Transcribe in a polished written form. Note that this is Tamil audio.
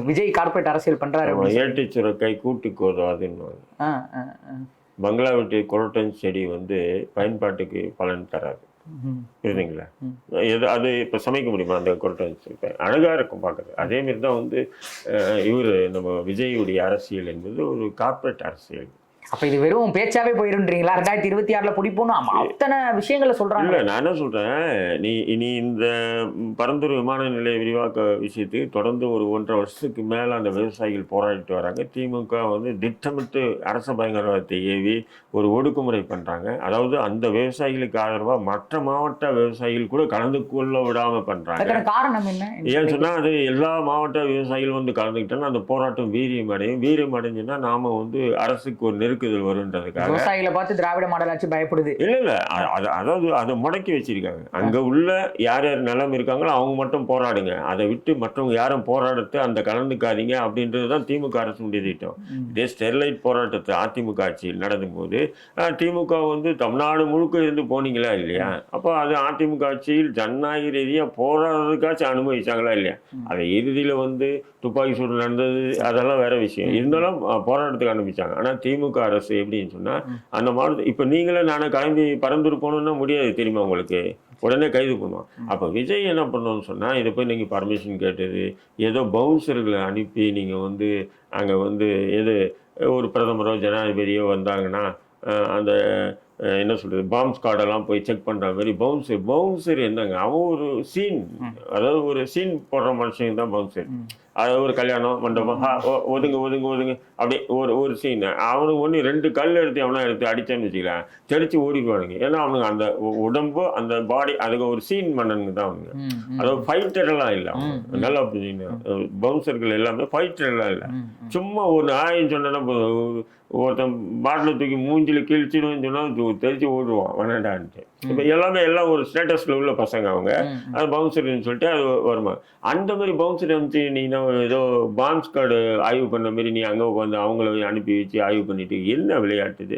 விஜய் கார்பரேட் அரசியல் பண்றாரு. ஏட்டு சுரக்காய் கூட்டுக்கு உதவாதுன்னு. ஆ, ஆ, ஆ. பங்களா வீட்டு குரோட்டன் செடி வந்து பயன்பாட்டுக்கு பலன் தராது. புரியுதுங்களா? அது இப்போ சமைக்க முடியுமா அந்த குரோட்டன் செடி? அழகா இருக்கும் பார்க்கறது. அதே மாதிரி தான் வந்து இவர் நம்ம விஜயுடைய அரசியல் என்பது ஒரு கார்பரேட் அரசியல். அப்ப இது வெறும் பேச்சாவே போயிருன்றீங்களா? 2026ல பிடிப்போம் அத்தனை விஷயங்களை சொல்றாங்க. இல்ல நான் என்ன சொல்றேன், நீ இந்த பரந்தூர் விமான நிலைய விரிவாக்க விஷயத்துக்கு தொடர்ந்து ஒரு 1.5 வருஷத்துக்கு மேல அந்த விவசாயிகள் போராடிட்டு வராங்க. திமுக வந்து திட்டமிட்டு அரச பயங்கரவாதத்தை ஏவி ஒரு ஒடுக்குமுறை பண்றாங்க. அதாவது அந்த விவசாயிகளுக்கு ஆதரவா மற்ற மாவட்ட விவசாயிகள் கூட கலந்து கொள்ள விடாம பண்றாங்க. காரணம் என்ன? ஏன்னு சொன்னா அது எல்லா மாவட்ட விவசாயிகள் வந்து கலந்துக்கிட்டோன்னா அந்த போராட்டம் வீரியம் அடையும். வீரியம் அடைஞ்சுன்னா நாம வந்து அரசுக்கு ஒரு நெருக்குதல் வருன்றதுக்காக விவசாயிகளை பார்த்து திராவிட மாடல் ஆட்சி பயப்படுது. இல்ல அதாவது அதை முடக்கி வச்சிருக்காங்க. அங்க உள்ள யார் யார் நிலம் இருக்காங்களோ அவங்க மட்டும் போராடுங்க, அதை விட்டு மற்றவங்க யாரும் போராடத்தை அந்த கலந்துக்காதீங்க அப்படின்றதுதான் திமுக அரசுடைய திட்டம். இதே ஸ்டெர்லைட் போராட்டத்தை அதிமுக ஆட்சியில் நடந்தும் போது திமுக வந்து தமிழ்நாடு முழுக்க இருந்து போனீங்களா இல்லையா? அப்போ அது அதிமுக ஆட்சியில் ஜனநாயக ரீதியா போராடுறதுக்காச்சும் அனுபவிச்சாங்களா இல்லையா? அதை இறுதியில வந்து துப்பாக்கி சூடு நடந்தது அதெல்லாம் வேற விஷயம். இருந்தாலும் போராட்டத்துக்கு அனுப்பிச்சாங்க. ஆனா திமுக அரசு எப்படின்னு சொன்னா அந்த மாவட்டத்தை இப்ப நீங்களே நானே கிளம்பி பறந்துட்டு போகணும்னா முடியாது தெரியுமா உங்களுக்கு? உடனே கைது பண்ணுவோம். அப்ப விஜய் என்ன பண்ணணும்னு சொன்னா இதை போய் நீங்க பர்மிஷன் கேட்டது, ஏதோ பவுன்சர்களை அனுப்பி நீங்க வந்து அங்க வந்து எது ஒரு பிரதமரோ ஜனாதிபதியோ வந்தாங்கன்னா அந்த என்ன சொல்றது பாம்ப் ஸ்குவாடெல்லாம் போய் செக் பண்ற மாதிரி பவுன்சர் என்னங்க அவன் ஒரு சீன், அதாவது ஒரு சீன் போடுற மனுஷங்க தான் பவுன்சர். அதாவது ஒரு கல்யாணம் மண்டபம் ஒதுங்க ஒதுங்க ஒதுங்க அப்படி ஒரு சீன். அவனுக்கு ஒன்று 2 கல் எடுத்து அடிச்சேன்னு வச்சுக்கலாம் தெரிச்சு ஓடிடுவானுங்க. ஏன்னா அவனுக்கு அந்த உடம்பு அந்த பாடி அதுக்கு ஒரு சீன் மன்னனுங்க தான் அவனுங்க. அதாவது ஃபைட்டர் எல்லாம் இல்லை. அவங்க நல்லா பவுன்சர்கள் எல்லாமே ஃபைட்டர் எல்லாம் இல்லை. சும்மா ஒரு ஆயின்னு சொன்னா ஒருத்தன் பாட்டில் தூக்கி மூஞ்சில கிழிச்சிடுன்னு சொன்னா தெரிச்சு ஓடுவான் வேணாண்டான்ட்டு. இப்போ எல்லாம் ஒரு ஸ்டேட்டஸ்ல உள்ள பசங்க அவங்க. அது பவுன்சர்னு சொல்லிட்டு அது வருமா அந்த மாதிரி பவுன்சர் வந்து நீ ஏதோ பாம்ப் ஸ்குவாட் ஆய்வு பண்ண மாதிரி நீ அங்கே உட்காந்து அவங்கள அனுப்பி வச்சு ஆய்வு பண்ணிட்டு என்ன விளையாட்டுது?